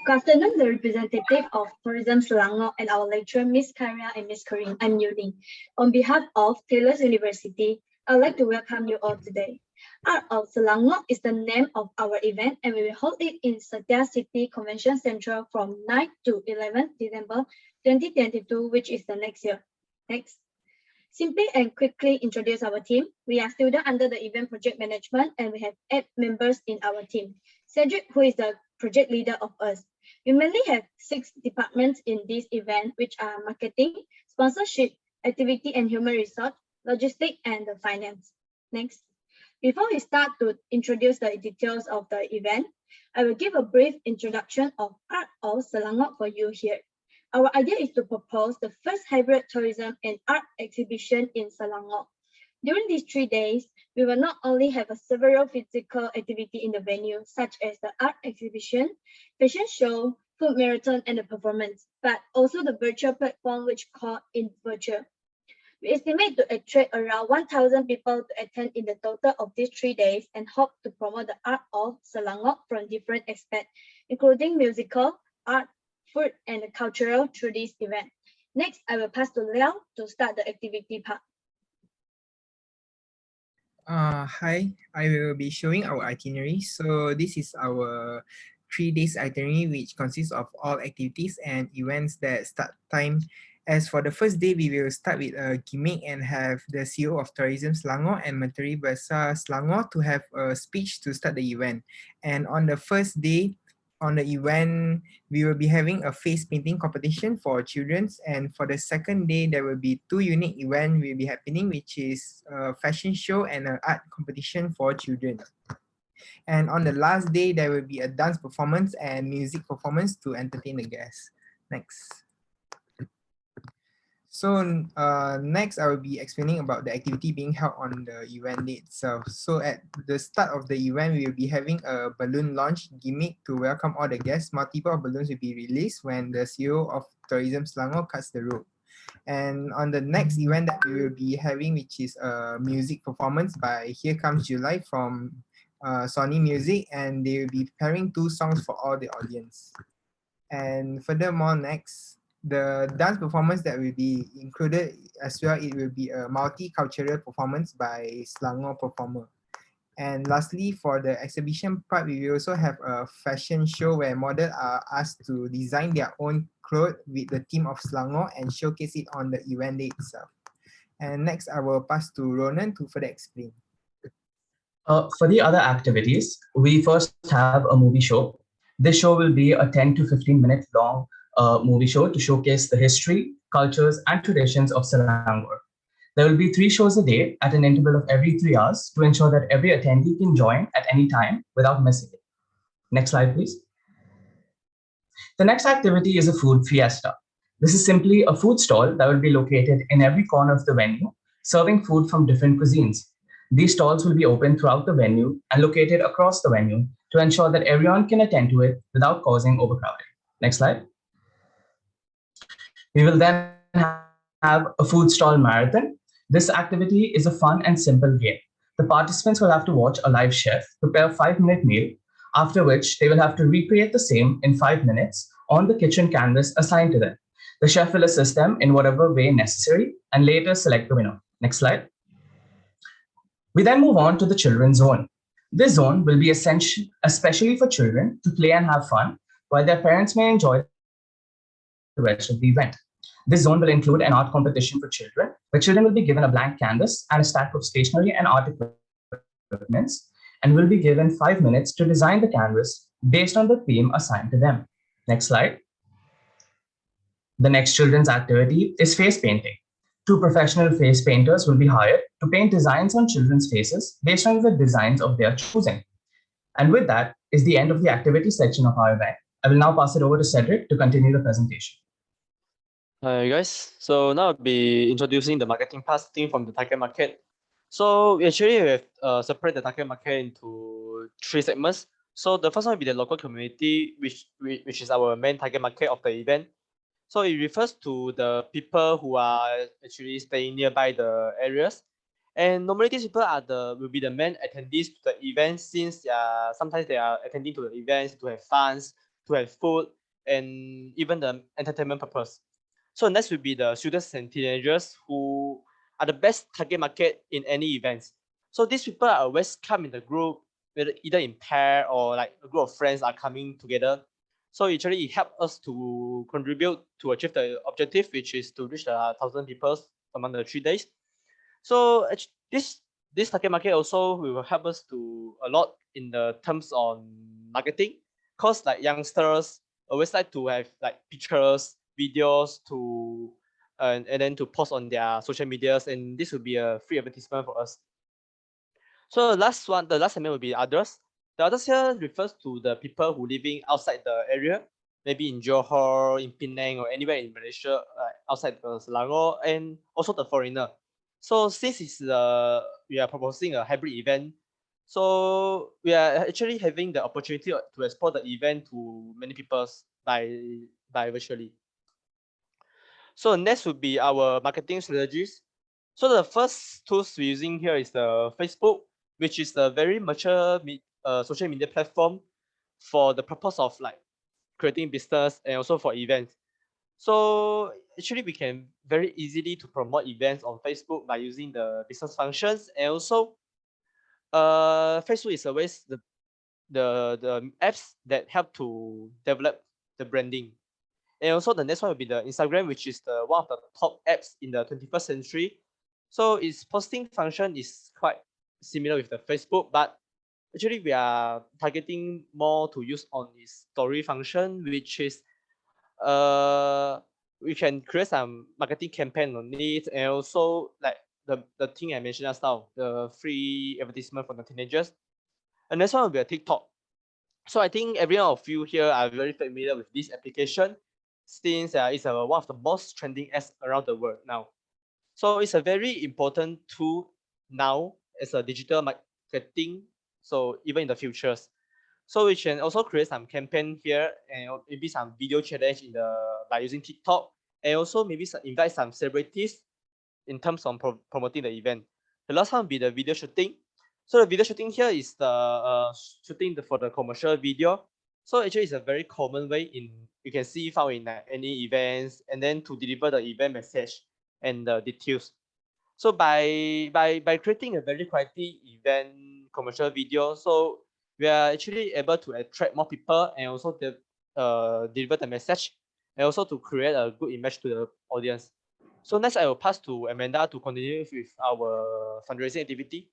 Good afternoon, the representative of Tourism Selangor and our lecturer, Miss Karia and Miss Karin. I'm Yuli. On behalf of Taylor's University, I'd like to welcome you all today. Art of Selangor is the name of our event, and we will hold it in Satya City Convention Centre from 9 to 11 December 2022, which is the next year. Next. Simply and quickly introduce our team. We are students under the event project management, and we have 8 members in our team. Cedric, who is the project leader of us. We mainly have 6 departments in this event, which are marketing, sponsorship, activity and human resource, logistics, and the finance. Next. Before we start to introduce the details of the event, I will give a brief introduction of Art of Selangor for you here. Our idea is to propose the first hybrid tourism and art exhibition in Selangor. During these 3 days, we will not only have several physical activities in the venue, such as the art exhibition, fashion show, food marathon, and the performance, but also the virtual platform which called In Virtual. We estimate to attract around 1,000 people to attend in the total of these 3 days and hope to promote the art of Selangor from different aspects, including musical, art, food, and cultural through this event. Next, I will pass to Liao to start the activity part. Hi, I will be showing our itinerary. So this is our 3 days itinerary, which consists of all activities and events that start time. As for the first day, we will start with a gimmick and have the CEO of Tourism Selangor and Menteri Besar Selangor to have a speech to start the event. And on the first day, on the event, we will be having a face painting competition for children, and for the second day, there will be 2 unique events will be happening, which is a fashion show and an art competition for children. And on the last day, there will be a dance performance and music performance to entertain the guests. Next. So next, I will be explaining about the activity being held on the event day itself. So at the start of the event, we will be having a balloon launch gimmick to welcome all the guests. Multiple balloons will be released when the CEO of Tourism Selangor cuts the rope. And on the next event that we will be having, which is a music performance by Here Comes July from Sony Music, and they will be preparing 2 songs for all the audience. And furthermore, next, the dance performance that will be included as well, it will be a multicultural performance by Selangor performer. And lastly, for the exhibition part, we will also have a fashion show where models are asked to design their own clothes with the theme of Selangor and showcase it on the event day itself. And next, I will pass to Ronan to further explain. For the other activities, we first have a movie show. This show will be a 10 to 15 minute long movie show to showcase the history, cultures, and traditions of Selangor. There will be 3 shows a day at an interval of every 3 hours to ensure that every attendee can join at any time without missing it. Next slide, please. The next activity is a food fiesta. This is simply a food stall that will be located in every corner of the venue, serving food from different cuisines. These stalls will be open throughout the venue and located across the venue to ensure that everyone can attend to it without causing overcrowding. Next slide. We will then have a food stall marathon. This activity is a fun and simple game. The participants will have to watch a live chef prepare a 5-minute meal, after which they will have to recreate the same in 5 minutes on the kitchen canvas assigned to them. The chef will assist them in whatever way necessary and later select the winner. Next slide. We then move on to the children's zone. This zone will be essential, especially for children to play and have fun, while their parents may enjoy the rest of the event. This zone will include an art competition for children, where children will be given a blank canvas and a stack of stationery and art equipment, and will be given 5 minutes to design the canvas based on the theme assigned to them. Next slide. The next children's activity is face painting. 2 professional face painters will be hired to paint designs on children's faces based on the designs of their choosing. And with that is the end of the activity section of our event. I will now pass it over to Cedric to continue the presentation. Hi guys, so now I'll be introducing the marketing part thing from the target market. So we actually have separate the target market into 3 segments. So the first one will be the local community, which is our main target market of the event. So it refers to the people who are actually staying nearby the areas. And normally these people will be the main attendees to the event, since sometimes they are attending to the events to have fun, to have food and even the entertainment purpose. So next will be the students and teenagers who are the best target market in any events. So these people are always come in the group, whether either in pair or like a group of friends are coming together. So actually it helps us to contribute to achieve the objective, which is to reach the 1,000 people among the 3 days. So this target market also will help us to a lot in the terms on marketing, cause like youngsters always like to have like pictures, videos to and then to post on their social medias, and this will be a free advertisement for us. So the last segment will be others. The others here refers to the people who living outside the area, maybe in Johor, in Penang, or anywhere in Malaysia, outside the Selangor, and also the foreigner. So since we are proposing a hybrid event, so we are actually having the opportunity to explore the event to many people by virtually. So next would be our marketing strategies. So the first tools we're using here is the Facebook, which is a very mature social media platform for the purpose of like creating business and also for events. So actually we can very easily to promote events on Facebook by using the business functions, and also Facebook is always the apps that help to develop the branding. And also the next one will be the Instagram, which is the one of the top apps in the 21st century. So its posting function is quite similar with the Facebook, but actually we are targeting more to use on its story function, which is we can create some marketing campaign on it, and also like the thing I mentioned just now, the free advertisement for the teenagers. And next one will be a TikTok. So I think every one of you here are very familiar with this application, since it's one of the most trending apps around the world now. So it's a very important tool now as a digital marketing. So even in the futures, so we can also create some campaign here and maybe some video challenge by using TikTok, and also maybe invite some celebrities in terms of promoting the event. The last one will be the video shooting. So the video shooting here is the shooting for the commercial video. So actually it's a very common way you can see found in any events, and then to deliver the event message and the details. So by creating a very quality event commercial video, so we are actually able to attract more people and also deliver the message, and also to create a good image to the audience. So next I will pass to Amanda to continue with our fundraising activity.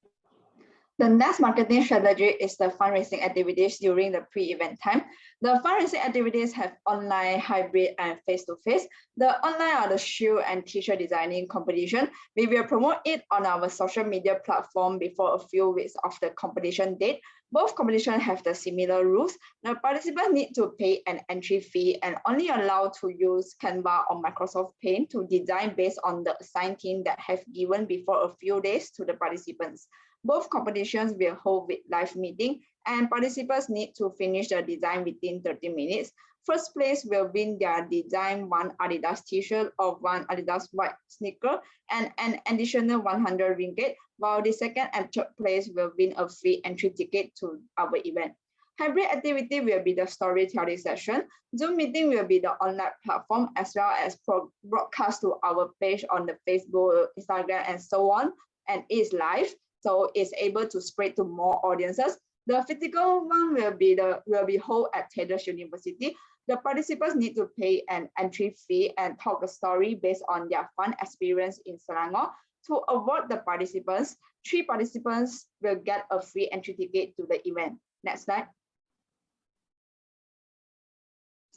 The next marketing strategy is the fundraising activities during the pre-event time. The fundraising activities have online, hybrid, and face-to-face. The online are the shoe and t-shirt designing competition. We will promote it on our social media platform before a few weeks of the competition date. Both competitions have the similar rules. The participants need to pay an entry fee and only allowed to use Canva or Microsoft Paint to design based on the assigned theme that have given before a few days to the participants. Both competitions will hold with live meeting, and participants need to finish the design within 30 minutes. First place will win their design one Adidas t-shirt or one Adidas white sneaker and an additional 100 ringgit, while the second and third place will win a free entry ticket to our event. Hybrid activity will be the storytelling session. Zoom meeting will be the online platform, as well as broadcast to our page on the Facebook, Instagram, and so on, and is live. So it's able to spread to more audiences. The physical one will be held at Taylor's University. The participants need to pay an entry fee and talk a story based on their fun experience in Selangor. To award the participants, 3 participants will get a free entry ticket to the event. Next slide.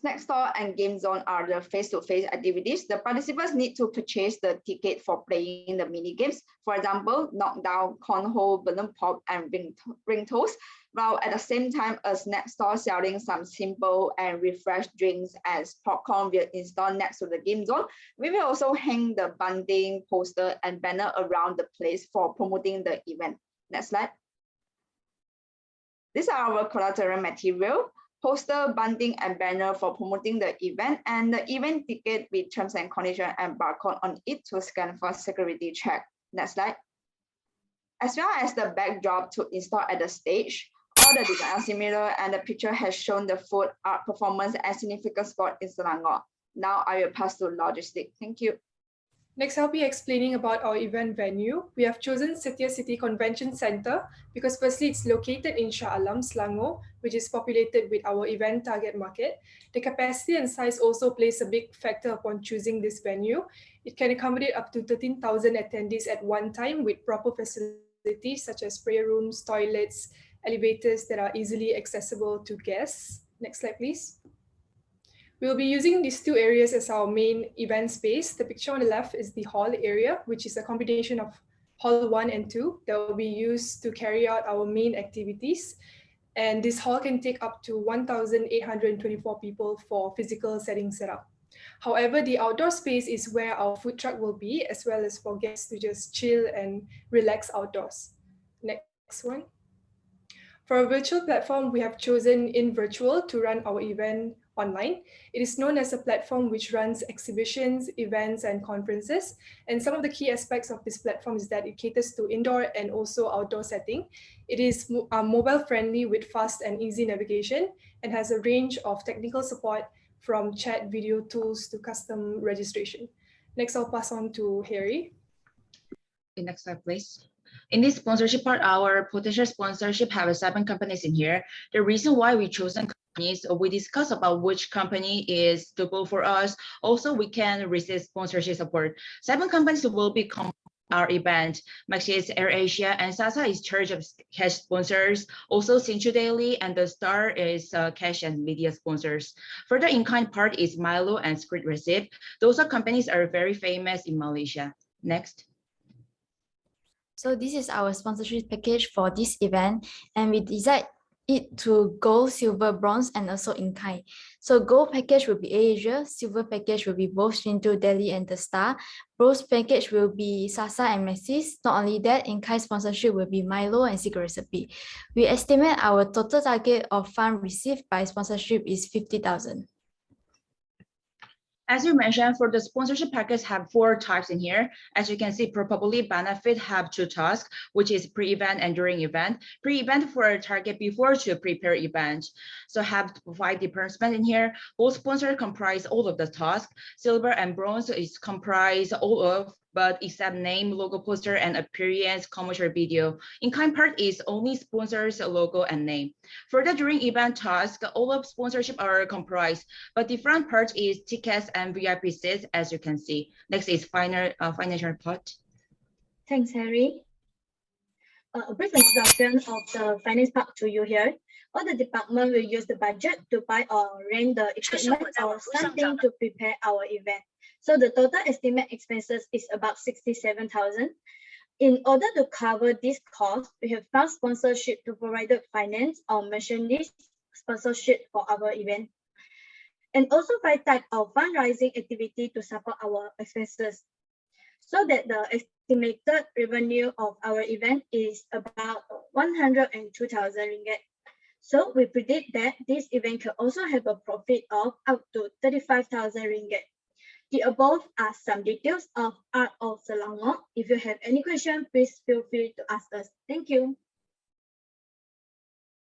Snack store and game zone are the face-to-face activities. The participants need to purchase the ticket for playing the mini games. For example, knockdown, cornhole, balloon pop, and ring toss. While at the same time, a snack store selling some simple and refreshed drinks and popcorn will install next to the game zone. We will also hang the bunting, poster, and banner around the place for promoting the event. Next slide. These are our collateral material. Poster, bunting, and banner for promoting the event, and the event ticket with terms and conditions and barcode on it to scan for security check. Next slide. As well as the backdrop to install at the stage. all the designs are similar and the picture has shown the food, art, performance and significant spot in Selangor. Now I will pass to logistics. Thank you. Next, I'll be explaining about our event venue. We have chosen Setia City Convention Center because firstly, it's located in Shah Alam, Selangor, which is populated with our event target market. The capacity and size also plays a big factor upon choosing this venue. It can accommodate up to 13,000 attendees at one time with proper facilities such as prayer rooms, toilets, elevators that are easily accessible to guests. Next slide, please. We'll be using these two areas as our main event space. The picture on the left is the hall area, which is a combination of hall 1 and 2 that will be used to carry out our main activities. And this hall can take up to 1,824 people for physical setting setup. However, the outdoor space is where our food truck will be, as well as for guests to just chill and relax outdoors. Next one. For a virtual platform, we have chosen InVirtual to run our event online. It is known as a platform which runs exhibitions, events, and conferences. And some of the key aspects of this platform is that it caters to indoor and also outdoor setting. It is mobile friendly with fast and easy navigation and has a range of technical support from chat video tools to custom registration. Next, I'll pass on to Harry. Okay, next slide, please. In this sponsorship part, our potential sponsorship have 7 companies in here. The reason why we chosen companies, we discuss about which company is suitable for us. Also, we can receive sponsorship support. 7 companies will be our event. Maxi is AirAsia and Sasa is charge of cash sponsors. Also, Sinchu Daily and the Star is cash and media sponsors. Further in-kind part is Milo and Script Receipt. Those are companies are very famous in Malaysia. Next. So this is our sponsorship package for this event, and we designed it to gold, silver, bronze, and also in kind. So gold package will be Asia, silver package will be both Shinto, Delhi, and the Star. Bronze package will be Sasa and Macy's. Not only that, in kind sponsorship will be Milo and Secret Recipe. We estimate our total target of fund received by sponsorship is 50,000. As you mentioned, for the sponsorship package have 4 types in here. As you can see, probably benefit have 2 tasks, which is pre-event and during event. Pre-event for a target before to prepare event. So have 5 departments in here. Both sponsors comprise all of the tasks. Silver and bronze is comprise all of, but except name, logo, poster, and appearance, commercial video. In-kind part is only sponsors, logo, and name. Further, during event task, all of sponsorship are comprised, but different part is tickets and VIP seats, as you can see. Next is financial part. Thanks, Harry. A brief introduction of the finance part to you here. All the department will use the budget to buy or rent the equipment or something to prepare our event. So the total estimate expenses is about 67,000. In order to cover this cost, we have found sponsorship to provide the finance or merchandise sponsorship for our event. And also 5 types of fundraising activity to support our expenses. So that the estimated revenue of our event is about 102,000 ringgit. So we predict that this event can also have a profit of up to 35,000 ringgit. The above are some details of Art of Selangor. If you have any question, please feel free to ask us. Thank you.